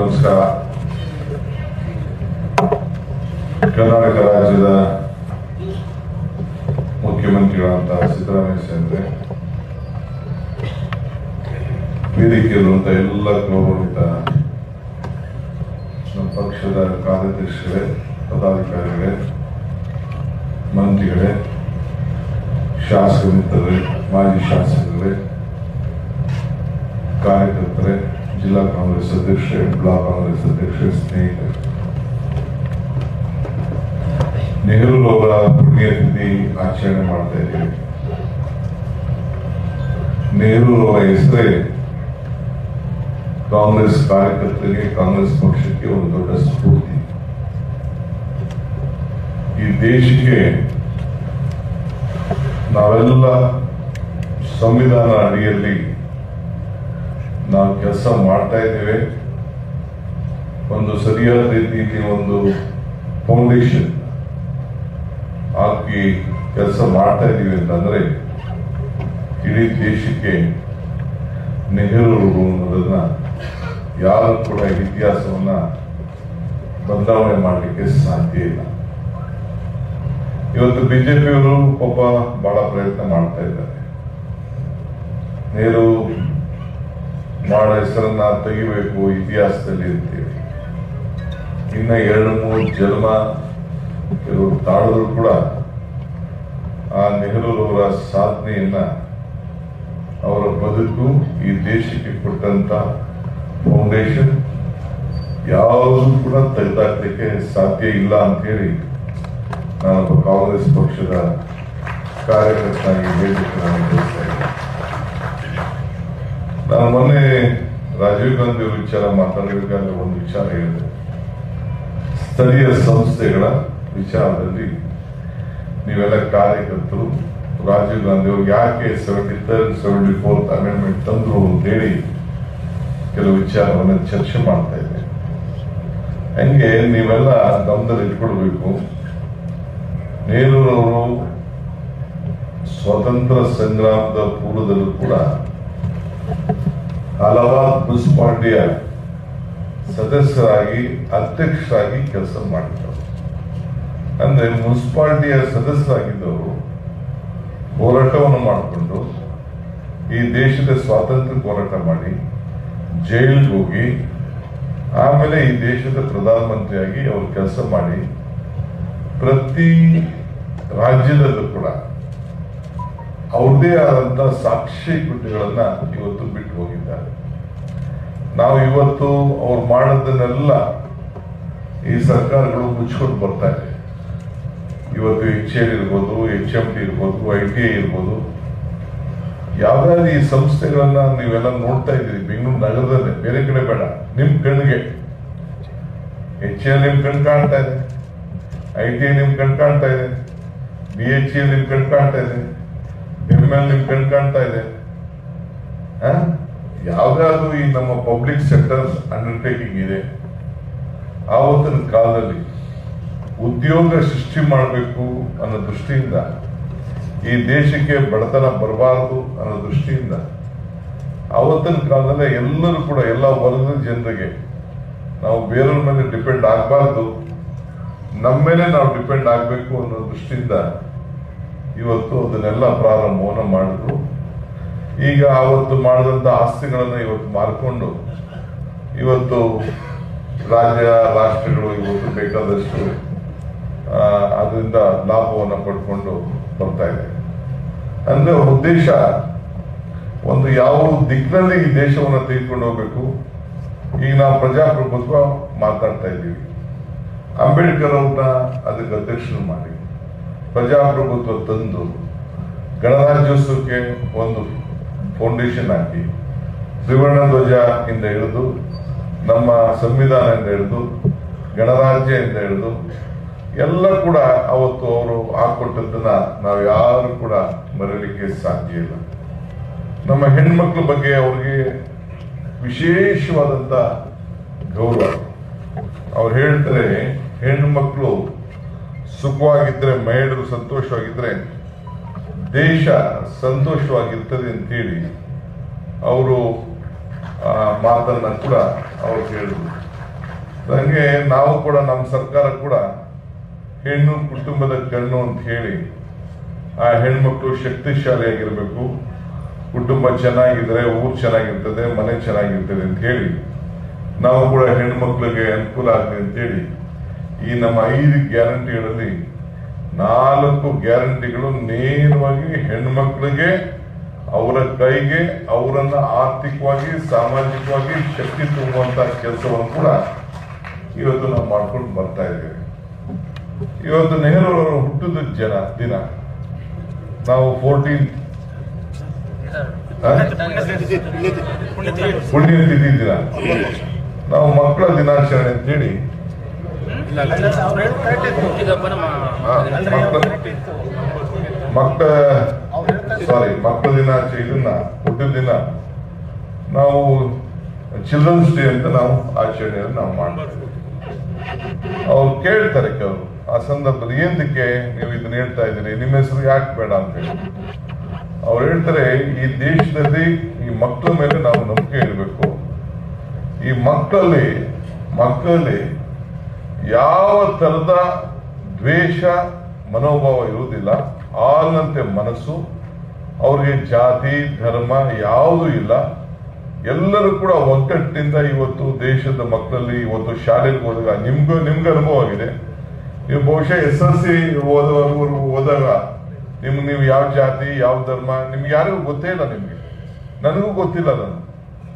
ನಮಸ್ಕಾರ. ಕರ್ನಾಟಕ ರಾಜ್ಯದ ಮುಖ್ಯಮಂತ್ರಿಗಳಂತ ಸಿದ್ದರಾಮಯ್ಯ ಅವರೇ, ವೇದಿಕೆಯಲ್ಲಿರುವಂತ ಎಲ್ಲ ಗೌರವಿತ ನಮ್ಮ ಪಕ್ಷದ ಕಾರ್ಯದರ್ಶಿಗಳೇ, ಪದಾಧಿಕಾರಿಗಳೇ, ಮಂತ್ರಿಗಳೇ, ಶಾಸಕ ಮಿತ್ರರೇ, ಮಾಜಿ ಶಾಸಕರೇ, ಕಾರ್ಯಕರ್ತರೇ, ಜಿಲ್ಲಾ ಕಾಂಗ್ರೆಸ್ ಅಧ್ಯಕ್ಷರೇ, ಬ್ಲಾಕ್ ಕಾಂಗ್ರೆಸ್ ಅಧ್ಯಕ್ಷರೇ, ಸ್ನೇಹಿತರೆ, ನೆಹರು ಅವರ ಪುಣ್ಯತಿಥಿ ಆಚರಣೆ ಮಾಡ್ತಾ ಇದ್ದೀವಿ. ನೆಹರು ಅವರ ಹೆಸರೇ ಕಾಂಗ್ರೆಸ್ ಕಾರ್ಯಕರ್ತರಿಗೆ, ಕಾಂಗ್ರೆಸ್ ಪಕ್ಷಕ್ಕೆ ಒಂದು ದೊಡ್ಡ ಸ್ಫೂರ್ತಿ. ಈ ದೇಶಕ್ಕೆ ನಾವೆಲ್ಲ ಸಂವಿಧಾನ ಅಡಿಯಲ್ಲಿ ನಾವು ಕೆಲಸ ಮಾಡ್ತಾ ಇದ್ದೇವೆ. ಒಂದು ಸರಿಯಾದ ರೀತಿಯಲ್ಲಿ ಒಂದು ಫೌಂಡೇಶನ್ ಹಾಕಿ ಕೆಲಸ ಮಾಡ್ತಾ ಇದ್ದೀವಿ ಅಂತಂದ್ರೆ ಇಡೀ ದೇಶಕ್ಕೆ ನೆಹರು ಅನ್ನೋದನ್ನ ಯಾರು ಕೂಡ ಇತಿಹಾಸವನ್ನ ಬದಲಾವಣೆ ಮಾಡಲಿಕ್ಕೆ ಸಾಧ್ಯ ಇಲ್ಲ. ಇವತ್ತು ಬಿಜೆಪಿಯವರು ಪಾಪ ಬಹಳ ಪ್ರಯತ್ನ ಮಾಡ್ತಾ ಇದ್ದಾರೆ. ನೆಹರು ಮಾಡೋ ಹೆಸರನ್ನ ತೆಗಿಬೇಕು ಇತಿಹಾಸದಲ್ಲಿ ಇರ್ತೀವಿ. ಇನ್ನ 2-3 ಜನ್ಮ ಕೆಲವು ತಾಳಿದ್ರು ಕೂಡ ಆ ನೆಹರು ಅವರ ಸಾಧನೆಯನ್ನ, ಅವರ ಬದುಕು, ಈ ದೇಶಕ್ಕೆ ಕೊಟ್ಟಂತ ಫೌಂಡೇಶನ್ ಯಾವುದು ಕೂಡ ತೆಗೆದಾಕ್ಲಿಕ್ಕೆ ಸಾಧ್ಯ ಇಲ್ಲ ಅಂತ ಹೇಳಿ ನಾನೊಬ್ಬ ಕಾಂಗ್ರೆಸ್ ಪಕ್ಷದ ಕಾರ್ಯಕರ್ತನಾಗಿ ಹೇಳಲಿಕ್ಕೆ ನಾನು ಬಯಸ್ತಾ ಇದ್ದೇನೆ. ನಾನು ಮೊನ್ನೆ ರಾಜೀವ್ ಗಾಂಧಿ ಅವರ ವಿಚಾರ ಮಾತಾಡಬೇಕಾದ್ರೆ ಒಂದು ವಿಚಾರ ಹೇಳಿದೆ. ಸ್ಥಳೀಯ ಸಂಸ್ಥೆಗಳ ವಿಚಾರದಲ್ಲಿ ನೀವೆಲ್ಲ ಕಾರ್ಯಕರ್ತರು ರಾಜೀವ್ ಗಾಂಧಿ ಅವರು ಯಾಕೆ 73rd 74th ಅಮೆಂಡ್ಮೆಂಟ್ ತಂದ್ರು ಅಂತ ಹೇಳಿ ಕೆಲವು ವಿಚಾರವನ್ನು ಚರ್ಚೆ ಮಾಡ್ತಾ ಇದ್ದೆ. ಹಂಗೆ ನೀವೆಲ್ಲ ಗಮನದಲ್ಲಿ ಇಟ್ಕೊಳ್ಬೇಕು. ನೆಹರೂರವರು ಸ್ವತಂತ್ರ ಸಂಗ್ರಾಮದ ಪೂರ್ವದಲ್ಲೂ ಕೂಡ ಹಲವಾರು ಮುನ್ಸಿಪಾಲಿಟಿಯ ಸದಸ್ಯರಾಗಿ, ಅಧ್ಯಕ್ಷರಾಗಿ ಕೆಲಸ ಮಾಡಿದ್ದಾರೆ. ಅಂದ್ರೆ ಮುನ್ಸಿಪಾಲಿಟಿಯ ಸದಸ್ಯರಾಗಿದ್ದವರು ಹೋರಾಟವನ್ನು ಮಾಡಿಕೊಂಡು ಈ ದೇಶದ ಸ್ವಾತಂತ್ರ್ಯ ಹೋರಾಟ ಮಾಡಿ ಜೈಲಿಗೆ ಹೋಗಿ ಆಮೇಲೆ ಈ ದೇಶದ ಪ್ರಧಾನಮಂತ್ರಿಯಾಗಿ ಅವರು ಕೆಲಸ ಮಾಡಿ ಪ್ರತಿ ರಾಜ್ಯದಲ್ಲೂ ಕೂಡ ಅವ್ರದೇ ಆದಂತ ಸಾಕ್ಷಿ ಕೃತಿಗಳನ್ನ ಇವತ್ತು ಬಿಟ್ಟು ಹೋಗಿದ್ದಾರೆ. ನಾವು ಇವತ್ತು ಅವ್ರು ಮಾಡೋದನ್ನೆಲ್ಲ ಈ ಸರ್ಕಾರಗಳು ಮುಚ್ಕೊಂಡು ಬರ್ತಾ ಇದೆ. ಇವತ್ತು HAL ಇರ್ಬೋದು, HMT ಇರ್ಬೋದು, ITI ಇರ್ಬೋದು, ಯಾವ್ದಾದ್ರು ಈ ಸಂಸ್ಥೆಗಳನ್ನ ನೀವೆಲ್ಲ ನೋಡ್ತಾ ಇದ್ದೀರಿ ಬೆಂಗಳೂರು ನಗರದಲ್ಲೇ, ಬೇರೆ ಕಡೆ ಬೇಡ, ನಿಮ್ ಕಣ್ಣಿಗೆ. HAL ನಿಮ್ ಕಣ್ ಕಾಣ್ತಾ ಇದೆ, ITI ನಿಮ್ ಕಣ್ ಕಾಣ್ತಾ ಇದೆ, BHEL ನಿಮ್ ಕಣ್ ಕಾಣ್ತಾ ಇದೆ, ML ನಿಮ್ ಕಣ್ ಕಾಣ್ತಾ ಇದೆ. ಯಾವ್ದಾದ್ರು ಈ ನಮ್ಮ ಪಬ್ಲಿಕ್ ಸೆಕ್ಟರ್ ಅಂಡರ್ಟೇಕಿಂಗ್ ಇದೆ. ಆವತ್ತಿನ ಕಾಲದಲ್ಲಿ ಉದ್ಯೋಗ ಸೃಷ್ಟಿ ಮಾಡಬೇಕು ಅನ್ನೋ ದೃಷ್ಟಿಯಿಂದ, ಈ ದೇಶಕ್ಕೆ ಬಡತನ ಬರಬಾರದು ಅನ್ನೋ ದೃಷ್ಟಿಯಿಂದ ಆವತ್ತಿನ ಕಾಲದಲ್ಲೇ ಎಲ್ಲರೂ ಕೂಡ, ಎಲ್ಲ ವರ್ಗದ ಜನರಿಗೆ ನಾವು ಬೇರೆಯವ್ರ ಮೇಲೆ ಡಿಪೆಂಡ್ ಆಗಬಾರ್ದು, ನಮ್ಮ ಮೇಲೆ ನಾವು ಡಿಪೆಂಡ್ ಆಗಬೇಕು ಅನ್ನೋ ದೃಷ್ಟಿಯಿಂದ ಇವತ್ತು ಅದನ್ನೆಲ್ಲ ಪ್ರಾರಂಭವನ್ನು ಮಾಡಿದ್ರು. ಈಗ ಆವತ್ತು ಮಾಡಿದಂತ ಆಸ್ತಿಗಳನ್ನ ಇವತ್ತು ಮಾರ್ಕೊಂಡು ಇವತ್ತು ರಾಜ್ಯ ರಾಷ್ಟ್ರಗಳು ಇವತ್ತು ಬೇಕಾದಷ್ಟು ಅದರಿಂದ ಲಾಭವನ್ನು ಪಡ್ಕೊಂಡು ಬರ್ತಾ ಇದೆ. ಅಂದ್ರೆ ಉದ್ದೇಶ ಒಂದು ಯಾವ ದಿಕ್ಕಿನಲ್ಲಿ ಈ ದೇಶವನ್ನು ತೆಗೆದುಕೊಂಡು ಹೋಗ್ಬೇಕು. ಈಗ ನಾವು ಪ್ರಜಾಪ್ರಭುತ್ವ ಮಾತಾಡ್ತಾ ಇದ್ದೀವಿ. ಅಂಬೇಡ್ಕರ್ ಅವ್ರನ್ನ ಅದಕ್ಕೆ ಅಧ್ಯಕ್ಷರು ಮಾಡಿ ಪ್ರಜಾಪ್ರಭುತ್ವ ತಂದು ಗಣರಾಜ್ಯೋತ್ಸವಕ್ಕೆ ಒಂದು ಫೌಂಡೇಶನ್ ಹಾಕಿ ತ್ರಿವರ್ಣ ಧ್ವಜ ಇಂದ ಹಿಡಿದು, ನಮ್ಮ ಸಂವಿಧಾನದಿಂದ ಹಿಡಿದು, ಗಣರಾಜ್ಯ ಇಂದ ಹಿಡಿದು ಎಲ್ಲ ಕೂಡ ಅವತ್ತು ಅವರು ಹಾಕೊಟ್ಟದನ್ನ ನಾವು ಯಾರು ಕೂಡ ಮರೀಲಿಕ್ಕೆ ಸಾಧ್ಯ ಇಲ್ಲ. ನಮ್ಮ ಹೆಣ್ಮಕ್ಳ ಬಗ್ಗೆ ಅವ್ರಿಗೆ ವಿಶೇಷವಾದಂತ ಗೌರವ. ಅವ್ರು ಹೇಳ್ತಾರೆ, ಹೆಣ್ಮಕ್ಳು ಸುಖವಾಗಿದ್ರೆ, ಮಹಿಳೆಯರು ಸಂತೋಷವಾಗಿದ್ರೆ ದೇಶ ಸಂತೋಷವಾಗಿರ್ತದೆ ಅಂತೇಳಿ ಅವರು ಮಾತನ್ನ ಕೂಡ ಅವ್ರು ಹೇಳಿದ್ರು. ಹಂಗೆ ನಾವು ಕೂಡ ನಮ್ಮ ಸರ್ಕಾರ ಕೂಡ ಹೆಣ್ಣು ಕುಟುಂಬದ ಕಣ್ಣು ಅಂತ ಹೇಳಿ ಆ ಹೆಣ್ಮಕ್ಳು ಶಕ್ತಿಶಾಲಿಯಾಗಿರ್ಬೇಕು, ಕುಟುಂಬ ಚೆನ್ನಾಗಿದ್ರೆ ಊರು ಚೆನ್ನಾಗಿರ್ತದೆ, ಮನೆ ಚೆನ್ನಾಗಿರ್ತದೆ ಅಂತ ಹೇಳಿ ನಾವು ಕೂಡ ಹೆಣ್ಮಕ್ಳಿಗೆ ಅನುಕೂಲ ಆಗಲಿ ಅಂತೇಳಿ ಈ ನಮ್ಮ 5 ಗ್ಯಾರಂಟಿಗಳಲ್ಲಿ 4 ಗ್ಯಾರಂಟಿಗಳು ನೇರವಾಗಿ ಹೆಣ್ಮಕ್ಳಿಗೆ ಅವರ ಕೈಗೆ ಅವರನ್ನ ಆರ್ಥಿಕವಾಗಿ ಸಾಮಾಜಿಕವಾಗಿ ಶಕ್ತಿ ತುಂಬುವಂತ ಕೆಲಸವನ್ನು ಕೂಡ ಇವತ್ತು ನಾವು ಮಾಡ್ಕೊಂಡು ಬರ್ತಾ ಇದ್ದೇವೆ. ಇವತ್ತು ನೆಹರು ಅವರ ಹುಟ್ಟಿದ ದಿನ ನಾವು 14 ಪುಣ್ಯತಿಥಿ ದಿನ ನಾವು ಮಕ್ಕಳ ದಿನಾಚರಣೆ ಅಂತೇಳಿ ಮಕ್ಕಳ ದಿನಾಚರಣೆ ಇದನ್ನ ಹುಟ್ಟಿದ ದಿನ ನಾವು ಚಿಲ್ಡ್ರನ್ಸ್ ಡೇ ಅಂತ ನಾವು ಆಚರಣೆಯನ್ನು ನಾವು ಮಾಡ್ತೀವಿ. ಅವ್ರು ಕೇಳ್ತಾರೆ ಕೆಲವರು ಆ ಸಂದರ್ಭದಲ್ಲಿ ಏನಕ್ಕೆ ನೀವು ಇದನ್ನ ಹೇಳ್ತಾ ಇದ್ದೀರಿ, ನಿಮ್ಮ ಹೆಸರು ಯಾಕೆ ಬೇಡ ಅಂತ ಹೇಳಿ ಅವ್ರು ಹೇಳ್ತಾರೆ, ಈ ದೇಶದಲ್ಲಿ ಈ ಮಕ್ಕಳ ಮೇಲೆ ನಾವು ನಂಬಿಕೆ ಇರಬೇಕು. ಈ ಮಕ್ಕಳಲ್ಲಿ ಯಾವ ತರದ ದ್ವೇಷ ಮನೋಭಾವ ಇರುವುದಿಲ್ಲ, ಆಲ್ನಂತೆ ಮನಸ್ಸು, ಅವ್ರಿಗೆ ಜಾತಿ ಧರ್ಮ ಯಾವುದೂ ಇಲ್ಲ. ಎಲ್ಲರೂ ಕೂಡ ಒಗ್ಗಟ್ಟಿನಿಂದ ಇವತ್ತು ದೇಶದ ಮಕ್ಕಳಲ್ಲಿ ಇವತ್ತು ಶಾಲೆಗೆ ಹೋದಾಗ ನಿಮ್ಗೆ ಅನುಭವ ಆಗಿದೆ. ನೀವು ಬಹುಶಃ SSLC ಹೋದಾಗ ನೀವು ಯಾವ ಜಾತಿ ಯಾವ ಧರ್ಮ ನಿಮ್ಗೆ ಯಾರಿಗೂ ಗೊತ್ತೇ ಇಲ್ಲ. ನನಗೂ ಗೊತ್ತಿಲ್ಲ.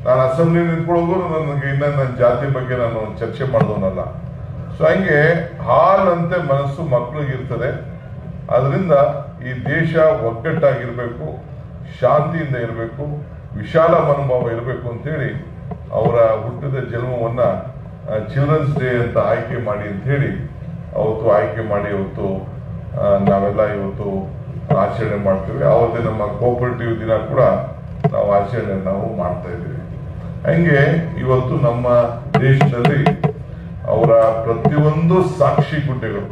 ನಾನು ಅಸೆಂಬ್ಲಿ ನಿಂತ್ಕೊಳ್ಳೋದು ನನಗೆ ಇನ್ನ ನನ್ನ ಜಾತಿ ಬಗ್ಗೆ ನಾನು ಚರ್ಚೆ ಮಾಡಿದವನಲ್ಲ. ಸೊ ಹಂಗೆ ಹಾಲಂತೆ ಮನಸ್ಸು ಮಕ್ಕಳಿಗೆ ಇರ್ತದೆ. ಅದರಿಂದ ಈ ದೇಶ ಒಗ್ಗಟ್ಟಾಗಿರ್ಬೇಕು, ಶಾಂತಿಯಿಂದ ಇರಬೇಕು, ವಿಶಾಲ ಮನೋಭಾವ ಇರಬೇಕು ಅಂತೇಳಿ ಅವರ ಹುಟ್ಟಿದ ಜನ್ಮವನ್ನ ಚಿಲ್ಡ್ರನ್ಸ್ ಡೇ ಅಂತ ಆಯ್ಕೆ ಮಾಡಿ ಅಂತ ಹೇಳಿ ಆಯ್ಕೆ ಮಾಡಿ ನಾವೆಲ್ಲ ಇವತ್ತು ಆಚರಣೆ ಮಾಡ್ತೀವಿ. ಅವತ್ತೇ ನಮ್ಮ ಕೋಆಪರೇಟಿವ್ ದಿನ ಕೂಡ ನಾವು ಆಚರಣೆ ಮಾಡ್ತಾ ಇದ್ದೀವಿ. ಹಂಗೆ ಇವತ್ತು ನಮ್ಮ ದೇಶದಲ್ಲಿ ಅವರ ಪ್ರತಿಯೊಂದು ಸಾಕ್ಷಿ ಗುಡ್ಡೆಗಳು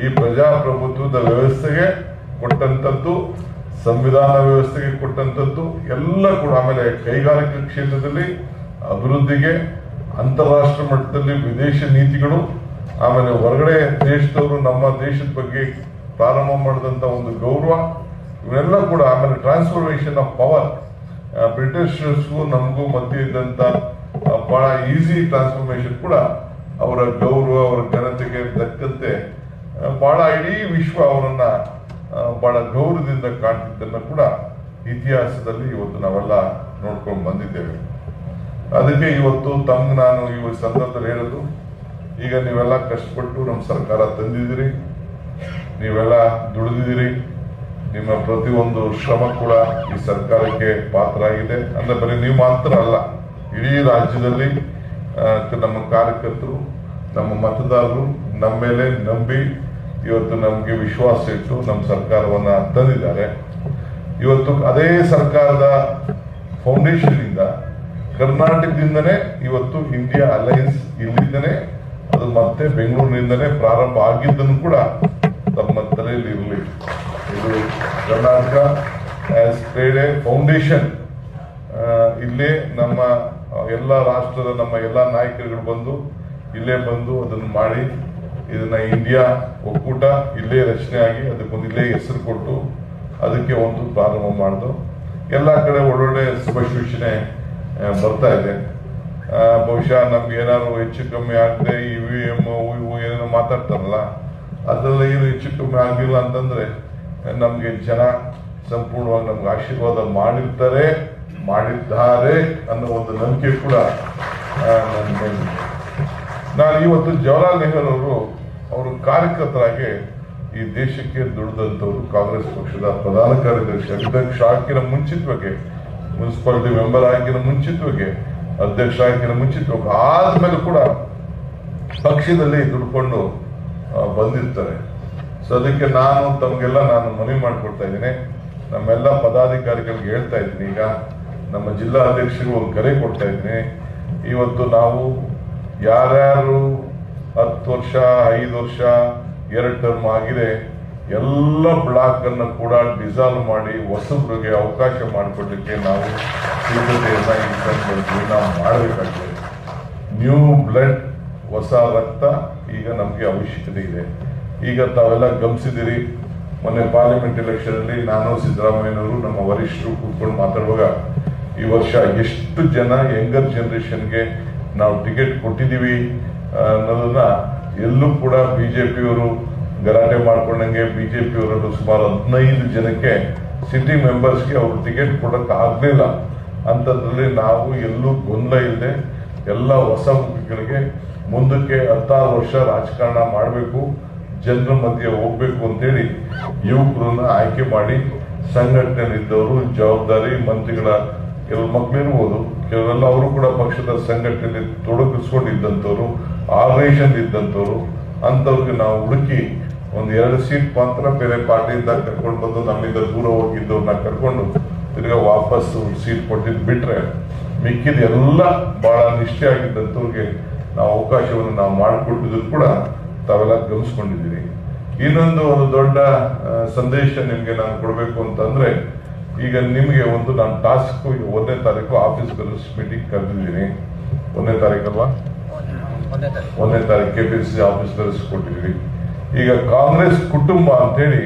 ಈ ಪ್ರಜಾಪ್ರಭುತ್ವದ ವ್ಯವಸ್ಥೆಗೆ ಕೊಟ್ಟಂತದ್ದು, ಸಂವಿಧಾನ ವ್ಯವಸ್ಥೆಗೆ ಕೊಟ್ಟಂತದ್ದು ಎಲ್ಲ ಕೂಡ, ಆಮೇಲೆ ಕೈಗಾರಿಕಾ ಕ್ಷೇತ್ರದಲ್ಲಿ ಅಭಿವೃದ್ಧಿಗೆ, ಅಂತಾರಾಷ್ಟ್ರ ಮಟ್ಟದಲ್ಲಿ ವಿದೇಶ ನೀತಿಗಳು, ಆಮೇಲೆ ಹೊರಗಡೆ ದೇಶದವರು ನಮ್ಮ ದೇಶದ ಬಗ್ಗೆ ಪ್ರಾರಂಭ ಮಾಡಿದಂತ ಒಂದು ಗೌರವ, ಇವೆಲ್ಲ ಕೂಡ, ಆಮೇಲೆ ಟ್ರಾನ್ಸ್ಫಾರ್ಮೇಶನ್ ಆಫ್ ಪವರ್, ಬ್ರಿಟಿಷರ್ಸ್ಗೂ ನಮಗೂ ಮಧ್ಯೆ ಇದ್ದಂತ ಬಹಳ ಈಸಿ ಟ್ರಾನ್ಸ್ಫಾರ್ಮೇಶನ್ ಕೂಡ ಅವರ ಗೌರವ, ಅವರ ಘನತೆಗೆ ತಕ್ಕಂತೆ ಬಹಳ ಇಡೀ ವಿಶ್ವ ಅವರನ್ನ ಬಹಳ ಗೌರವದಿಂದ ಕಾಣ್ತಿದ್ದನ್ನ ಕೂಡ ಇತಿಹಾಸದಲ್ಲಿ ಇವತ್ತು ನಾವೆಲ್ಲ ನೋಡ್ಕೊಂಡು ಬಂದಿದ್ದೇವೆ. ಅದಕ್ಕೆ ಇವತ್ತು ನಾನು ಈ ಸಂದರ್ಭದಲ್ಲಿ ಹೇಳೋದು, ಈಗ ನೀವೆಲ್ಲ ಕಷ್ಟಪಟ್ಟು ನಮ್ಮ ಸರ್ಕಾರ ತಂದಿದ್ದೀರಿ, ನೀವೆಲ್ಲ ದುಡಿದಿದ್ದೀರಿ, ನಿಮ್ಮ ಪ್ರತಿಯೊಂದು ಶ್ರಮ ಕೂಡ ಈ ಸರ್ಕಾರಕ್ಕೆ ಪಾತ್ರ ಆಗಿದೆ. ಅಂದ್ರೆ ಬರೀ ನೀವು ಮಾತ್ರ ಅಲ್ಲ, ಇಡೀ ರಾಜ್ಯದಲ್ಲಿ ನಮ್ಮ ಕಾರ್ಯಕರ್ತರು, ನಮ್ಮ ಮತದಾರರು ನಮ್ಮ ಮೇಲೆ ನಂಬಿ ಇವತ್ತು ನಮಗೆ ವಿಶ್ವಾಸ ಇಟ್ಟು ನಮ್ಮ ಸರ್ಕಾರವನ್ನ ತಂದಿದ್ದಾರೆ. ಇವತ್ತು ಅದೇ ಸರ್ಕಾರದ ಫೌಂಡೇಶನ್ ಇಂದ ಕರ್ನಾಟಕದಿಂದನೇ ಇವತ್ತು ಇಂಡಿಯಾ ಅಲಯನ್ಸ್ ಇಲ್ಲಿಂದನೇ ಅದು ಮತ್ತೆ ಬೆಂಗಳೂರಿನಿಂದನೇ ಪ್ರಾರಂಭ ಆಗಿದ್ದನ್ನು ಕೂಡ ತಮ್ಮ ತಲೆಯಲ್ಲಿ ಇರಲಿ. ಇದು Karnataka as created A foundation. ಇಲ್ಲೇ ನಮ್ಮ ಎಲ್ಲ ರಾಷ್ಟ್ರದ ನಮ್ಮ ಎಲ್ಲ ನಾಯಕರುಗಳು ಇಲ್ಲೇ ಬಂದು ಅದನ್ನು ಮಾಡಿ, ಇದನ್ನ ಇಂಡಿಯಾ ಒಕ್ಕೂಟ ಇಲ್ಲೇ ರಚನೆ ಆಗಿ ಅದಕ್ಕೊಂದು ಇಲ್ಲೇ ಹೆಸರು ಕೊಟ್ಟು ಅದಕ್ಕೆ ಒಂದು ಪ್ರಾರಂಭ ಮಾಡಿದು. ಎಲ್ಲ ಕಡೆ ಒಳ್ಳೊಳ್ಳೆ ಶುಭ ಸೂಚನೆ ಬರ್ತಾ ಇದೆ. ಬಹುಶಃ ನಮ್ಗೆ ಏನಾದ್ರು ಹೆಚ್ಚು ಕಮ್ಮಿ ಆಗದೆ EVM ಏನೇನೋ ಮಾತಾಡ್ತಾರಲ್ಲ, ಅದೆಲ್ಲ ಏನು ಹೆಚ್ಚು ಕಮ್ಮಿ ಆಗಿಲ್ಲ ಅಂತಂದ್ರೆ ನಮ್ಗೆ ಜನ ಸಂಪೂರ್ಣವಾಗಿ ನಮ್ಗೆ ಆಶೀರ್ವಾದ ಮಾಡಿದ್ದಾರೆ ಅನ್ನೋ ಒಂದು ನಂಬಿಕೆ ಕೂಡ ನಾನು ಇವತ್ತು ಜವಾಹರ್ಲಾಲ್ ನೆಹರು ಅವರು ಕಾರ್ಯಕರ್ತರಾಗಿ ಈ ದೇಶಕ್ಕೆ ದುಡಿದಂಥವ್ರು, ಕಾಂಗ್ರೆಸ್ ಪಕ್ಷದ ಪ್ರಧಾನ ಕಾರ್ಯದರ್ಶಿ, ಅಧ್ಯಕ್ಷ ಆಗಿನ ಮುಂಚಿತವಾಗಿ, ಮುನ್ಸಿಪಾಲಿಟಿ ಮೆಂಬರ್ ಆಗಿನ ಮುಂಚಿತವಾಗಿ, ಅಧ್ಯಕ್ಷ ಆಗಿನ ಮುಂಚಿತವಾಗಿ, ಆದ್ಮೇಲೆ ಕೂಡ ಪಕ್ಷದಲ್ಲಿ ದುಡ್ಕೊಂಡು ಬಂದಿರ್ತಾರೆ. ಸೊ ಅದಕ್ಕೆ ತಮಗೆಲ್ಲ ನಾನು ಮನವಿ ಮಾಡಿಕೊಡ್ತಾ ಇದ್ದೀನಿ, ನಮ್ಮೆಲ್ಲ ಪದಾಧಿಕಾರಿಗಳಿಗೆ ಹೇಳ್ತಾ ಇದ್ದೀನಿ, ಈಗ ನಮ್ಮ ಜಿಲ್ಲಾ ಅಧ್ಯಕ್ಷರಿಗೆ ಒಂದು ಕರೆ ಕೊಡ್ತಾ ಇದ್ದೀನಿ. ಇವತ್ತು ನಾವು ಯಾರ್ಯಾರು 10 ವರ್ಷ 5 ವರ್ಷ 2 ಟರ್ಮ್ ಆಗಿದೆ ಎಲ್ಲ ಬ್ಲಾಕ್ ಅನ್ನು ಕೂಡ ಡಿಸಾಲ್ವ್ ಮಾಡಿ ಹೊಸಬ್ರಿಗೆ ಅವಕಾಶ ಮಾಡಿಕೊಡ್ಲಿಕ್ಕೆ ನಾವು ಸಿದ್ಧತೆಯನ್ನ ಈ ಸಂದರ್ಭದಲ್ಲಿ ನಾವು ಮಾಡಬೇಕಾಗಿದೆ. ನ್ಯೂ ಬ್ಲಡ್ ಹೊಸ ರಕ್ತ ಈಗ ನಮಗೆ ಅವಶ್ಯಕತೆ ಇದೆ. ಈಗ ತಾವೆಲ್ಲ ಗಮನಿಸಿದಿರಿ, ಮೊನ್ನೆ ಪಾರ್ಲಿಮೆಂಟ್ ಎಲೆಕ್ಷನ್ ಅಲ್ಲಿ ನಾನು ಸಿದ್ದರಾಮಯ್ಯನವರು ನಮ್ಮ ವರಿಷ್ಠರು ಕೂತ್ಕೊಂಡು ಮಾತಾಡುವಾಗ ಈ ವರ್ಷ ಎಷ್ಟು ಜನ ಯಂಗರ್ ಜನರೇಷನ್ಗೆ ನಾವು ಟಿಕೆಟ್ ಕೊಟ್ಟಿದ್ದೀವಿ ಅನ್ನೋದನ್ನ ಎಲ್ಲೂ ಕೂಡ ಬಿಜೆಪಿಯವರು ಗಲಾಟೆ ಮಾಡ್ಕೊಂಡಂಗೆ ಬಿಜೆಪಿಯವರು ಸುಮಾರು 15 ಜನಕ್ಕೆ ಸಿಟಿ ಮೆಂಬರ್ಸ್ಗೆ ಅವರು ಟಿಕೆಟ್ ಕೊಡಕ್ಕೆ ಆಗ್ಲಿಲ್ಲ. ಅಂಥದ್ರಲ್ಲಿ ನಾವು ಎಲ್ಲೂ ಗೊಂದಲ ಇಲ್ಲದೆ ಎಲ್ಲ ಹೊಸ ಮುಖಗಳಿಗೆ ಮುಂದಕ್ಕೆ 16 ವರ್ಷ ರಾಜಕಾರಣ ಮಾಡಬೇಕು, ಜನರ ಮಧ್ಯೆ ಹೋಗ್ಬೇಕು ಅಂತೇಳಿ ಯುವಕರನ್ನ ಆಯ್ಕೆ ಮಾಡಿ ಸಂಘಟನೆಯಲ್ಲಿದ್ದವರು, ಜವಾಬ್ದಾರಿ ಮಂತ್ರಿಗಳ ಕೆಲವು ಮಕ್ಕಳಿರ್ಬೋದು, ಕೆಲವೆಲ್ಲ ಅವರು ಕೂಡ ಪಕ್ಷದ ಸಂಘಟನೆಯಲ್ಲಿ ತೊಡಗಿಸ್ಕೊಂಡಿದ್ದಂಥವ್ರು, ಆರ್ಗನೈಸೇಷನ್ ಇದ್ದಂಥವ್ರು, ಅಂಥವ್ರಿಗೆ ನಾವು ಹುಡುಕಿ ಒಂದು 2 ಸೀಟ್ ಮಾತ್ರ ಬೇರೆ ಪಾರ್ಟಿಯಿಂದ ಕರ್ಕೊಂಡು ಬಂದು ನಮ್ಮಿಂದ ದೂರ ಹೋಗಿದ್ದವ್ರನ್ನ ಕರ್ಕೊಂಡು ತಿರ್ಗಾ ವಾಪಸ್ ಸೀಟ್ ಕೊಟ್ಟಿದ್ದು ಬಿಟ್ರೆ ಮಿಕ್ಕಿದ ಎಲ್ಲ ಬಹಳ ನಿಷ್ಠೆ ಆಗಿದ್ದಂಥವ್ರಿಗೆ ನಾವು ಅವಕಾಶವನ್ನು ನಾವು ಮಾಡಿಕೊಟ್ಟಿದ್ರು ಕೂಡ ತಾವೆಲ್ಲ ಗಮನಿಸ್ಕೊಂಡಿದ್ದೀರಿ. ಇನ್ನೊಂದು ದೊಡ್ಡ ಸಂದೇಶ ನಿಮ್ಗೆ ನಾನು ಕೊಡಬೇಕು ಅಂತಂದ್ರೆ, ಈಗ ನಿಮ್ಗೆ ಒಂದು ನಾನು ಟಾಸ್ಕ್ 1ನೇ ತಾರೀಕು ಆಫೀಸ್ ಬೆಲಸ್ ಮೀಟಿಂಗ್ ಕರೆದಿದ್ದೀನಿ. 1ನೇ ತಾರೀಕಲ್ವಾ? 1ನೇ ತಾರೀಕು ಕೆಪಿಸಿಸಿ ಆಫೀಸ್ ಬೆಲಸ್ ಕೊಟ್ಟಿದ್ದೀವಿ. ಈಗ ಕಾಂಗ್ರೆಸ್ ಕುಟುಂಬ ಅಂತೇಳಿ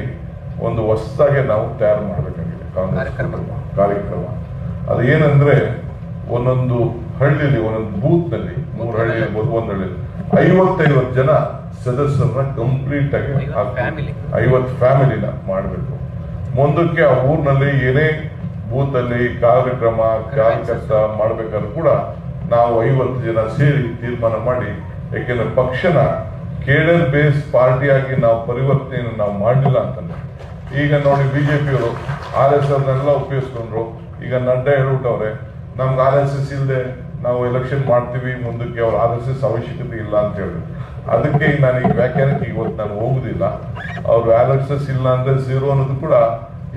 ಒಂದು ಹೊಸದಾಗಿ ನಾವು ತಯಾರು ಮಾಡಬೇಕಾಗಿದೆ ಕಾಂಗ್ರೆಸ್ ಕಾರ್ಯಕ್ರಮ. ಅದು ಏನಂದ್ರೆ, ಒಂದೊಂದು ಹಳ್ಳಿಲಿ, ಒಂದೊಂದು ಬೂತ್ ನಲ್ಲಿ, 3 ಹಳ್ಳಿ ಇರ್ಬೋದು, 1 ಹಳ್ಳಿ 50 ಜನ ಸದಸ್ಯರನ್ನ ಕಂಪ್ಲೀಟ್ ಆಗಿ 50 ಫ್ಯಾಮಿಲಿನ ಮಾಡಬೇಕು. ಮುಂದಕ್ಕೆ ಆ ಊರಿನಲ್ಲಿ ಏನೇ ಬೂತ್ ಅಲ್ಲಿ ಕಾರ್ಯಕರ್ತ ಮಾಡ್ಬೇಕಾದ್ರೂ ಕೂಡ ನಾವು 50 ಜನ ಸೇರಿ ತೀರ್ಮಾನ ಮಾಡಿ, ಯಾಕೆಂದ್ರೆ ಪಕ್ಷನ ಕೇಡರ್ ಬೇಸ್ ಪಾರ್ಟಿಯಾಗಿ ನಾವು ಪರಿವರ್ತನೆಯನ್ನು ನಾವು ಮಾಡಲಿಲ್ಲ ಅಂತಂದ್ರೆ, ಈಗ ನೋಡಿ ಬಿಜೆಪಿಯವರು RSSನೆಲ್ಲ ಉಪಯೋಗಿಸ್ಕೊಂಡ್ರು. ಈಗ ನಡ್ಡಾ ಹೇಳ್ಬಿಟ್ಟವ್ರೆ, ನಮ್ಗೆ RSS ಇಲ್ಲದೆ ನಾವು ಎಲೆಕ್ಷನ್ ಮಾಡ್ತೀವಿ, ಮುಂದಕ್ಕೆ ಅವ್ರ RSS ಅವಶ್ಯಕತೆ ಇಲ್ಲ ಅಂತ ಹೇಳಿ. ಅದಕ್ಕೆ ನಾನು ಈ ವ್ಯಾಖ್ಯಾನಕ್ಕೆ ಇವತ್ತು ನಾನು ಹೋಗುದಿಲ್ಲ. ಅವ್ರು RSS ಇಲ್ಲ ಅಂದ್ರೆ 0 ಅನ್ನೋದು ಕೂಡ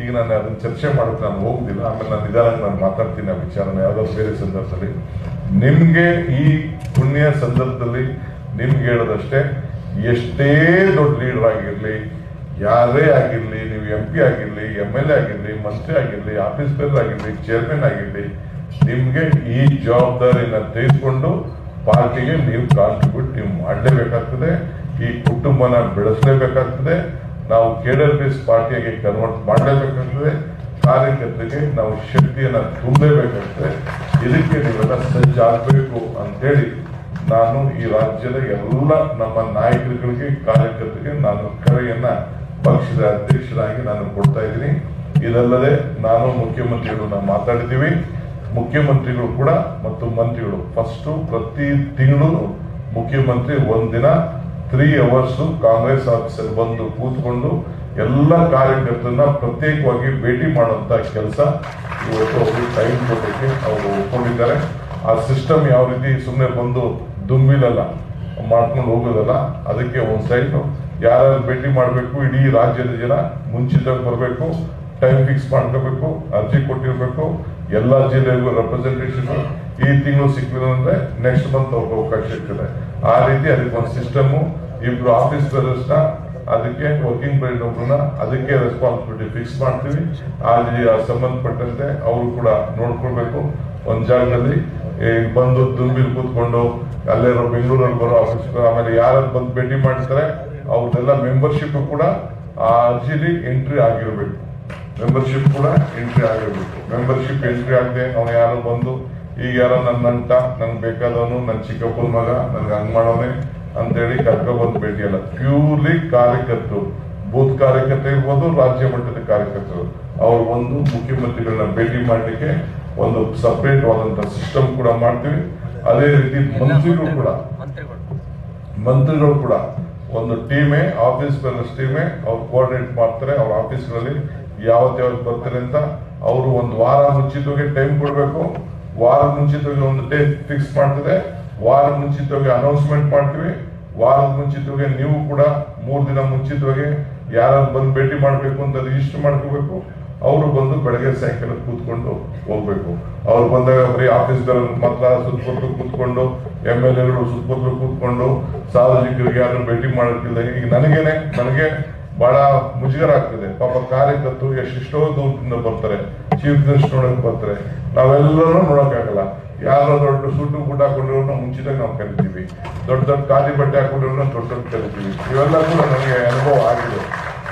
ಈಗ ನಾನು ಅದನ್ನ ಚರ್ಚೆ ಮಾಡೋಕೆ ನಾನು ಹೋಗುದಿಲ್ಲ. ಆಮೇಲೆ ನಾನು ನಿಧಾನ ನಾನು ಮಾತಾಡ್ತೀನಿ ಆ ವಿಚಾರನ ಯಾವ್ದಾದ್ರು ಬೇರೆ ಸಂದರ್ಭದಲ್ಲಿ. ನಿಮ್ಗೆ ಈ ಪುಣ್ಯ ಸಂದರ್ಭದಲ್ಲಿ ನಿಮ್ಗೆ ಹೇಳೋದಷ್ಟೇ, ಎಷ್ಟೇ ದೊಡ್ಡ ಲೀಡರ್ ಆಗಿರ್ಲಿ, ಯಾರೇ ಆಗಿರ್ಲಿ, ನೀವು MP ಆಗಿರ್ಲಿ, MLA ಆಗಿರ್ಲಿ, ಮಂತ್ರಿ ಆಗಿರ್ಲಿ, ಆಫೀಸ್ ಬೇರ್ ಆಗಿರ್ಲಿ, ಚೇರ್ಮನ್ ಆಗಿರ್ಲಿ, ನಿಮ್ಗೆ ಈ ಜವಾಬ್ದಾರಿನ ತೆಗೆದುಕೊಂಡು ಪಾರ್ಟಿಗೆ ನೀವು ಕಾಂಟ್ರಿಬ್ಯೂಟ್ ನೀವು ಮಾಡಲೇಬೇಕಾಗ್ತದೆ. ಈ ಕುಟುಂಬನ ಬೆಳೆಸಲೇಬೇಕಾಗ್ತದೆ. ನಾವು ಕೇಡರ್ ಬೇಸ್ ಪಾರ್ಟಿಯಾಗಿ ಕನ್ವರ್ಟ್ ಮಾಡಲೇಬೇಕಾಗ್ತದೆ. ಕಾರ್ಯಕರ್ತರಿಗೆ ನಾವು ಶಕ್ತಿಯನ್ನ ತುಂಬಲೇಬೇಕಾಗ್ತದೆ. ಇದಕ್ಕೆ ನೀವೆಲ್ಲ ಸಜ್ಜಾಗಬೇಕು ಅಂತೇಳಿ ನಾನು ಈ ರಾಜ್ಯದ ಎಲ್ಲ ನಮ್ಮ ನಾಯಕರುಗಳಿಗೆ, ಕಾರ್ಯಕರ್ತರಿಗೆ ನಾನು ಕರೆಯನ್ನ ಪಕ್ಷದ ಅಧ್ಯಕ್ಷರಾಗಿ ನಾನು ಕೊಡ್ತಾ ಇದ್ದೀನಿ. ಇದಲ್ಲದೆ ನಾನು ಮುಖ್ಯಮಂತ್ರಿಗಳು ನಾವು ಮಾತಾಡಿದ್ದೀವಿ. ಮುಖ್ಯಮಂತ್ರಿಗಳು ಕೂಡ ಮತ್ತು ಮಂತ್ರಿಗಳು ಫಸ್ಟ್ ಪ್ರತಿ ತಿಂಗಳು ಮುಖ್ಯಮಂತ್ರಿ ಒಂದಿನ 3 hours ಕಾಂಗ್ರೆಸ್ ಆಫೀಸಲ್ಲಿ ಬಂದು ಕೂತ್ಕೊಂಡು ಎಲ್ಲ ಕಾರ್ಯಕರ್ತರನ್ನ ಪ್ರತ್ಯೇಕವಾಗಿ ಭೇಟಿ ಮಾಡುವಂತ ಕೆಲಸ ಇವತ್ತು ಅವರು ಟೈಮ್ ಕೊಟ್ಟಕ್ಕೆ ಅವರು ಒಪ್ಕೊಂಡಿದ್ದಾರೆ. ಆ ಸಿಸ್ಟಮ್ ಯಾವ ರೀತಿ ಸುಮ್ಮನೆ ಬಂದು ದುಂಬಿಲಲ್ಲ ಮಾಡ್ಕೊಂಡು ಹೋಗೋದಲ್ಲ, ಅದಕ್ಕೆ ಒಂದು ಸೈಡ್ ಯಾರು ಭೇಟಿ ಮಾಡಬೇಕು, ಇಡೀ ರಾಜ್ಯದ ಜನ ಮುಂಚಿತವಾಗಿ ಬರಬೇಕು, ಟೈಮ್ ಫಿಕ್ಸ್ ಮಾಡ್ಕೋಬೇಕು, ಅರ್ಜಿ ಕೊಟ್ಟಿರ್ಬೇಕು, ಎಲ್ಲಾ ಜಿಲ್ಲೆಗೂ ರೆಪ್ರೆಸೆಂಟೇಷನ್. ಈ ತಿಂಗಳು ಸಿಕ್ಕಿಲ್ಲ ಅಂದ್ರೆ ನೆಕ್ಸ್ಟ್ ಮಂತ್ ಅವ್ರಿಗೆ ಅವಕಾಶ ಇರ್ತದೆ. ಆ ರೀತಿ ಅದಕ್ಕೆ ಒಂದು ಸಿಸ್ಟಮ್, 2 ಆಫೀಸ್ ಬೇರರ್ಸ್ನ ಅದಕ್ಕೆ ವರ್ಕಿಂಗ್ ಪ್ರೆಸಿಡೆಂಟ್ ಒಬ್ಬರನ್ನ ಅದಕ್ಕೆ ರೆಸ್ಪಾನ್ಸಿಬಿಲಿಟಿ ಫಿಕ್ಸ್ ಮಾಡ್ತೀವಿ. ಆ ಸಂಬಂಧಪಟ್ಟಂತೆ ಅವರು ಕೂಡ ನೋಡ್ಕೊಳ್ಬೇಕು. ಒಂದ್ ಜಾಗದಲ್ಲಿ ಬಂದು ದುಂಬಿಲ್ ಕೂತ್ಕೊಂಡು ಅಲ್ಲೇ ಬೆಂಗಳೂರಲ್ಲಿ ಬರೋ ಆಫೀಸ್, ಆಮೇಲೆ ಯಾರು ಬಂದು ಭೇಟಿ ಮಾಡ್ತಾರೆ ಅವ್ರದ್ದೆಲ್ಲ ಮೆಂಬರ್ಶಿಪ್ ಕೂಡ ಆ ಅರ್ಜಿಲಿ ಎಂಟ್ರಿ ಆಗಿರ್ಬೇಕು. ಮೆಂಬರ್ಶಿಪ್ ಕೂಡ ಎಂಟ್ರಿ ಆಗಿರ್ಬೇಕು. ಮೆಂಬರ್ಶಿಪ್ ಎಂಟ್ರಿ ಆಗದೆ ಅವ್ನು ಯಾರೋ ಬಂದು ಈಗ ಯಾರೋ ನನ್ನ ಅಂಟ, ನನ್ಗೆ ಬೇಕಾದವನು, ನನ್ನ ಚಿಕ್ಕಪ್ಪನ ಮಗ, ನನ್ಗೆ ಹಂಗ್ ಮಾಡೋನೆ ಅಂತೇಳಿ ಕರ್ಕೊಬಂದು ಭೇಟಿ ಅಲ್ಲ. ಪ್ಯೂರ್ಲಿ ಕಾರ್ಯಕರ್ತರು, ಬೂತ್ ಕಾರ್ಯಕರ್ತ ಇರ್ಬೋದು, ರಾಜ್ಯ ಮಟ್ಟದ ಕಾರ್ಯಕರ್ತರು, ಅವ್ರು ಒಂದು ಮುಖ್ಯಮಂತ್ರಿಗಳನ್ನ ಭೇಟಿ ಮಾಡ್ಲಿಕ್ಕೆ ಒಂದು ಸಪರೇಟ್ ಆದಂತ ಸಿಸ್ಟಮ್ ಕೂಡ ಮಾಡ್ತೀವಿ. ಅದೇ ರೀತಿ ಮಂತ್ರಿಗಳು ಕೂಡ ಒಂದು ಟೀಮೇ, ಆಫೀಸ್ ಬೇರರ್ಸ್ ಟೀಮೇ ಅವ್ರು ಕೋಆರ್ಡಿನೇಟ್ ಮಾಡ್ತಾರೆ. ಅವ್ರ ಆಫೀಸ್ಗಳಲ್ಲಿ ಯಾವತ್ತು ಬರ್ತಾರೆ ಅಂತ ಅವರು ಒಂದು ವಾರ ಮುಂಚಿತವಾಗಿ ಟೈಮ್ ಕೊಡ್ಬೇಕು. ವಾರ ಮುಂಚಿತವಾಗಿ ಒಂದು ಡೇಟ್ ಫಿಕ್ಸ್ ಮಾಡ್ತದೆ. ವಾರ ಮುಂಚಿತವಾಗಿ ಅನೌನ್ಸ್ಮೆಂಟ್ ಮಾಡ್ತೀವಿ. ವಾರದ ಮುಂಚಿತವಾಗಿ ನೀವು ಕೂಡ 3 ದಿನ ಮುಂಚಿತವಾಗಿ ಯಾರು ಬಂದು ಭೇಟಿ ಮಾಡ್ಬೇಕು ಅಂತ ರಿಜಿಸ್ಟರ್ ಮಾಡ್ಕೋಬೇಕು. ಅವರು ಬಂದು ಬೆಳಗ್ಗೆ ಸಾಯಂಕಾಲ ಕೂತ್ಕೊಂಡು ಹೋಗ್ಬೇಕು. ಅವ್ರು ಬಂದಾಗ ಬರೀ ಆಫೀಸ್ ಮಾತ್ರ ಸುತ್ತಮುತ್ತಲು ಕೂತ್ಕೊಂಡು, MLAಗಳು ಸುತ್ತಮುತ್ತಲು ಕೂತ್ಕೊಂಡು ಸಾರ್ವಜನಿಕರಿಗೆ ಯಾರು ಭೇಟಿ ಮಾಡೋಕ್ಕಿಲ್ಲ. ಈಗ ನನಗೆ ಬಹಳ ಮುಜುಗರ ಆಗ್ತದೆ. ಪಾಪ ಕಾರ್ಯಕರ್ತರು ಎಷ್ಟೋ ದೂರದಿಂದ ಬರ್ತಾರೆ, ಚೀಫ್ ಮಿನಿಸ್ಟರ್ ನೋಡಕ್ ಬರ್ತಾರೆ. ನಾವೆಲ್ಲರೂ ನೋಡಕ್ಕಾಗಲ್ಲ. ಯಾರೋ ದೊಡ್ಡ ಸೂಟು ಬೂಟ್ ಹಾಕೊಂಡಿರೋರು ಮುಂಚಿತವಾಗಿ ನಾವು ಕರಿತೀವಿ, ದೊಡ್ಡ ದೊಡ್ಡ ಖಾದಿ ಬಟ್ಟೆ ಹಾಕೊಂಡಿರೋರು ದೊಡ್ಡ ದೊಡ್ಡ ಕರಿತೀವಿ. ಇವೆಲ್ಲ ಕೂಡ ನನಗೆ ಅನುಭವ ಆಗಿದೆ.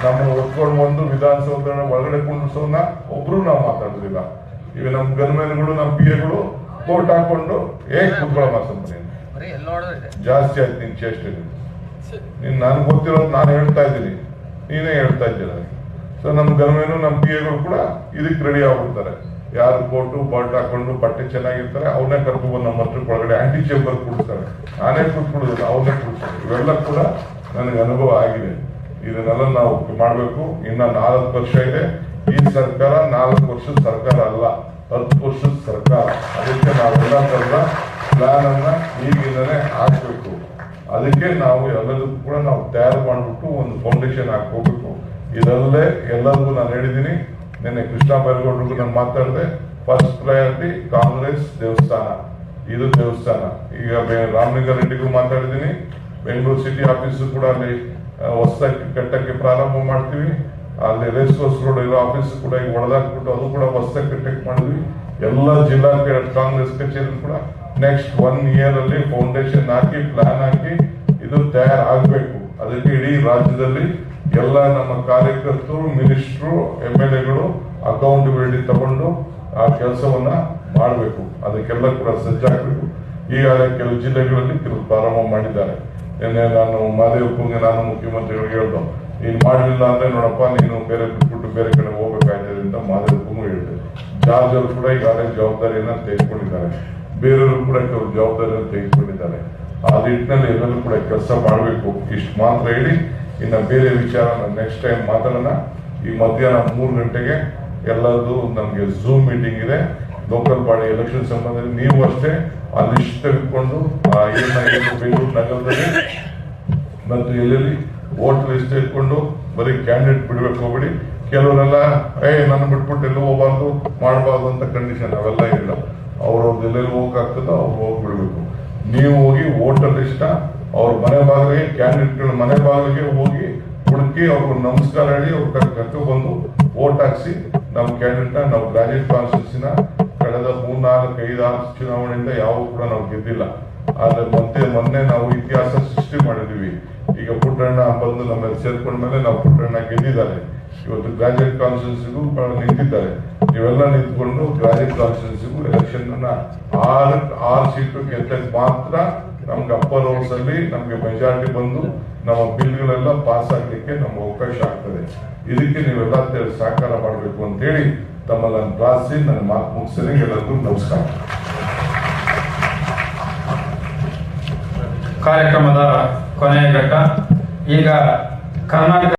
ನಮ್ಮನ್ನು ಒತ್ಕೊಂಡು ಬಂದು ವಿಧಾನಸೌಧ ಒಳಗಡೆ ಕುಂಡ್ರಿಸೋನ್ನ ಒಬ್ರು ನಾವು ಮಾತಾಡೋದಿಲ್ಲ. ಈಗ ನಮ್ಮ ಗನ್ಮೆನ್ಗಳು, ನಮ್ಮ PAಗಳು ಕೋರ್ಟ್ ಹಾಕೊಂಡು ಕುತ್ಕೊಳ್ಳೋ ಮಾಸಂಬರಿ ಜಾಸ್ತಿ ಆಯ್ತು. ನಿನ್ ಚೇಷ್ಟೆ ನೀನ್ ನನ್ಗೆ ಗೊತ್ತಿರೋದು ನಾನು ಹೇಳ್ತಾ ಇದ್ದೀನಿ, ನೀನೇ ಹೇಳ್ತಾ ಇದ್ದೀರ. ಸೊ ನಮ್ಮ ಗನ್ಮೆನು ನಮ್ಮ PAಗಳು ಕೂಡ ಇದಕ್ಕೆ ರೆಡಿ ಆಗ್ಬಿಡ್ತಾರೆ. ಯಾರು ಕೋಟು ಬಲ್ಟ್ ಹಾಕೊಂಡು ಬಟ್ಟೆ ಚೆನ್ನಾಗಿರ್ತಾರೆ ಅವ್ರನ್ನೇ ಕರ್ಕೊಂಡ್ಬಂದು ನಮ್ಮ ಹತ್ರ ಒಳಗಡೆ ಆಂಟಿ ಚೇಂಬರ್ ಕೂಡಿಸ್ತಾರೆ. ನಾನೇ ಕೂತ್ಕೊಳ್ಳೋದಿಲ್ಲ, ಅವ್ರನ್ನೇ ಕೂಡಿಸ್ತಾರೆ. ಇವೆಲ್ಲ ಕೂಡ ನನಗೆ ಅನುಭವ ಆಗಿದೆ. ಇದನ್ನೆಲ್ಲ ನಾವು ಮಾಡಬೇಕು. ಇನ್ನ 4 ವರ್ಷ ಇದೆ. ಈ ಸರ್ಕಾರ 4 ವರ್ಷದ ಸರ್ಕಾರ ಅಲ್ಲ, 10 ವರ್ಷದ ಸರ್ಕಾರ. ಅದಕ್ಕೆ ನಾವೆಲ್ಲ ತರದ ಪ್ಲಾನ್ ಅನ್ನ ಈಗಿಂದನೇ ಹಾಕ್ಬೇಕು. ಅದಕ್ಕೆ ನಾವು ಎಲ್ಲದಕ್ಕೂ ಕೂಡ ನಾವು ತಯಾರು ಮಾಡ್ಬಿಟ್ಟು ಒಂದು ಫೌಂಡೇಶನ್ ಹಾಕೋಬೇಕು. ಇದರಲ್ಲೇ ಎಲ್ಲರಿಗೂ ನಾನು ಹೇಳಿದ್ದೀನಿ. ನಿನ್ನೆ ಕೃಷ್ಣ ಬೈರೇಗೌಡರಿಗೂ ನಾನು ಮಾತಾಡಿದೆ. ಫಸ್ಟ್ ಪ್ರಯಾರಿಟಿ ಕಾಂಗ್ರೆಸ್ ದೇವಸ್ಥಾನ, ಇದು ದೇವಸ್ಥಾನ. ಈಗ ರಾಮಲಿಂಗಾರೆಡ್ಡಿಗೂ ಮಾತಾಡಿದ್ದೀನಿ. ಬೆಂಗಳೂರು ಸಿಟಿ ಆಫೀಸು ಕೂಡ ಅಲ್ಲಿ ಹೊಸದಾಗಿ ಕಟ್ಟಕ್ಕೆ ಪ್ರಾರಂಭ ಮಾಡ್ತೀವಿ. ಅಲ್ಲಿ ರೇಸ್ ಕೋರ್ಸ್ ರೋಡ್ ಇರೋ ಆಫೀಸ್ ಕೂಡ ಈಗ ಒಳದಾಕ್ಬಿಟ್ಟು ಅದು ಕೂಡ ಹೊಸದಾಗಿ ಕಟ್ಟಕ್ಕೆ ಮಾಡಿದ್ವಿ. ಎಲ್ಲ ಜಿಲ್ಲಾ ಕಾಂಗ್ರೆಸ್ ಕಚೇರಿ ಕೂಡ ನೆಕ್ಸ್ಟ್ 1 year ಅಲ್ಲಿ ಫೌಂಡೇಶನ್ ಹಾಕಿ ಪ್ಲಾನ್ ಹಾಕಿ ಇದು ತಯಾರಾಗಬೇಕು. ಅದಕ್ಕೆ ಇಡೀ ರಾಜ್ಯದಲ್ಲಿ ಎಲ್ಲ ನಮ್ಮ ಕಾರ್ಯಕರ್ತರು, ಮಿನಿಸ್ಟ್ರು, MLAಗಳು ಅಕೌಂಟಬಿಲಿಟಿ ತಗೊಂಡು ಆ ಕೆಲಸವನ್ನ ಮಾಡಬೇಕು. ಅದಕ್ಕೆಲ್ಲ ಕೂಡ ಸಜ್ಜಾಗಬೇಕು. ಈಗಾಗಲೇ ಕೆಲವು ಜಿಲ್ಲೆಗಳಲ್ಲಿ ಕೆಲವು ಪ್ರಾರಂಭ ಮಾಡಿದ್ದಾರೆ. ನಿನ್ನೆ ನಾನು ಮಾದೇವಪ್ಪಂಗೆ ನಾನು ಮುಖ್ಯಮಂತ್ರಿಗಳಿಗೆ ಹೇಳ್ದು, ನೀನು ಮಾಡಲಿಲ್ಲ ಅಂದ್ರೆ ನೋಡಪ್ಪ ನೀನು ಬೇರೆ ಬಿಟ್ಬಿಟ್ಟು ಬೇರೆ ಕಡೆ ಹೋಗ್ಬೇಕಾಯ್ತದೆ ಅಂತ ಮಾದೇವಪ್ಪಂಗೂ ಹೇಳಿದೆ. ಜಾರ್ಜ್ ಅವರು ಕೂಡ ಈಗಾಗಲೇ ಜವಾಬ್ದಾರಿಯನ್ನ ತೆಗೆದುಕೊಂಡಿದ್ದಾರೆ. ಬೇರೆಯವರು ಕೂಡ ಕೆಲವು ಜವಾಬ್ದಾರಿಯನ್ನು ತೆಗೆದುಕೊಂಡಿದ್ದಾರೆ. ಆ ನಿಟ್ಟಿನಲ್ಲಿ ಎಲ್ಲರೂ ಕೂಡ ಕೆಲಸ ಮಾಡಬೇಕು. ಇಷ್ಟು ಮಾತ್ರ ಹೇಳಿ ಇನ್ನು ಬೇರೆ ವಿಚಾರ ನೆಕ್ಸ್ಟ್ ಟೈಮ್ ಮಾತಾಡೋಣ. ಈ ಮಧ್ಯಾಹ್ನ 3 ಗಂಟೆಗೆ ಎಲ್ಲರದು ನಮಗೆ ಝೂಮ್ ಮೀಟಿಂಗ್ ಇದೆ. ಲೋಕಲ್ ಬಾಡಿ ಎಲೆಕ್ಷನ್ ಸಂಬಂಧದಲ್ಲಿ ನೀವು ಅಷ್ಟೇ ಆ ಲಿಸ್ಟ್ ತೆಗೆದುಕೊಂಡು ಏನು ಬೆಂಗಳೂರು ನಗರದಲ್ಲಿ ಮತ್ತು ಎಲ್ಲೆಲ್ಲಿ ವೋಟ್ ಲಿಸ್ಟ್ ತೆಗೆದುಕೊಂಡು ಬರೀ ಕ್ಯಾಂಡಿಡೇಟ್ ಬಿಡ್ಬೇಕು ಹೋಗ್ಬಿಡಿ. ಕೆಲವರೆಲ್ಲ ನನ್ನ ಬಿಟ್ಬಿಟ್ಟು ಎಲ್ಲೂ ಹೋಗ್ಬಾರ್ದು ಮಾಡಬಾರ್ದು ಅಂತ ಕಂಡೀಷನ್ ಅವೆಲ್ಲ ಇಲ್ಲ. ಅವ್ರವ್ರದ್ದು ಎಲ್ಲೆಲ್ಲಿ ಹೋಗಕ್ಕಾಗ್ತದೋ ಅವ್ರು ಹೋಗ್ಬಿಡ್ಬೇಕು. ನೀವು ಹೋಗಿ ವೋಟರ್ ಲಿಸ್ಟ್ ಅವ್ರ ಮನೆ ಬಾಗಿಲಿಗೆ, ಕ್ಯಾಂಡಿಡೇಟ್ಗಳ ಮನೆ ಬಾಗಿಲಿಗೆ ಹೋಗಿ ಹುಡುಕಿ ಅವ್ರಿಗೆ ನಮಸ್ಕಾರ ಹೇಳಿ ಅವ್ರ ಕರ್ಕೊಂಡು ಬಂದು ವೋಟ್ ಹಾಕ್ಸಿ ನಮ್ಮ ಕ್ಯಾಂಡಿಡೇಟ್ನ ನಾವು ಗ್ರಾಜುಯೇಟ್ ಕಾನ್ಸ್ಟಿಟ್ಯೂನ್ಸಿನ ಕಳೆದ 3, 4, 5, 6 ಚುನಾವಣೆಯಿಂದ ಯಾವ ಕೂಡ ನಾವು ಗೆದ್ದಿಲ್ಲ. ಆದ್ರೆ ಮೊನ್ನೆ ನಾವು ಇತಿಹಾಸ ಸೃಷ್ಟಿ ಮಾಡಿದೀವಿ. ಈಗ ಪುಟ್ಟಣ್ಣ ಬಂದು ನಮ್ಮಲ್ಲಿ ಸೇರ್ಕೊಂಡ ಮೇಲೆ ನಾವು ಪುಟ್ಟಣ್ಣ ಗೆದ್ದಿದ್ದಾರೆ. ಇವತ್ತು ಗ್ರಾಜುಯೇಟ್ ಕಾನ್ಸ್ಟಿಟ್ಯೂನ್ಸಿಗೂ ನಿಂತಿದ್ದಾರೆ. ನೀವೆಲ್ಲ ನಿಂತ್ಕೊಂಡು ಗ್ರಾಜುಯೇಟ್ ಕಾನ್ಸ್ಟಿಟ್ಯೂನ್ಸಿಗೂ ಎಲೆಕ್ಷನ್ ಅನ್ನ 6 ಸೀಟು ಗೆದ್ದಕ್ಕೆ ಮಾತ್ರ ನಮ್ಗೆ ಅಪ್ಪರ್ ಹೌಸ್ ಅಲ್ಲಿ ನಮ್ಗೆ ಮೆಜಾರಿಟಿ ಬಂದು ನಮ್ಮ ಬಿಲ್ಗಳೆಲ್ಲ ಪಾಸ್ ಆಗ್ಲಿಕ್ಕೆ ನಮ್ಗೆ ಅವಕಾಶ ಆಗ್ತದೆ. ಇದಕ್ಕೆ ನೀವೆಲ್ಲ ಸಹಕಾರ ಮಾಡಬೇಕು ಅಂತ ಹೇಳಿ ತಮ್ಮಲ್ಲಿ ನಾನು ಪ್ರಾರ್ಥಿಸಿ ನನ್ನ ಮಾತು ಮುಗಿಸ್ತೀನಿ. ಎಲ್ಲರಿಗೂ ನಮಸ್ಕಾರ. ಕಾರ್ಯಕ್ರಮದ ಕೊನೆಯ ಘಟ್ಟ ಈಗ ಕರ್ನಾಟಕ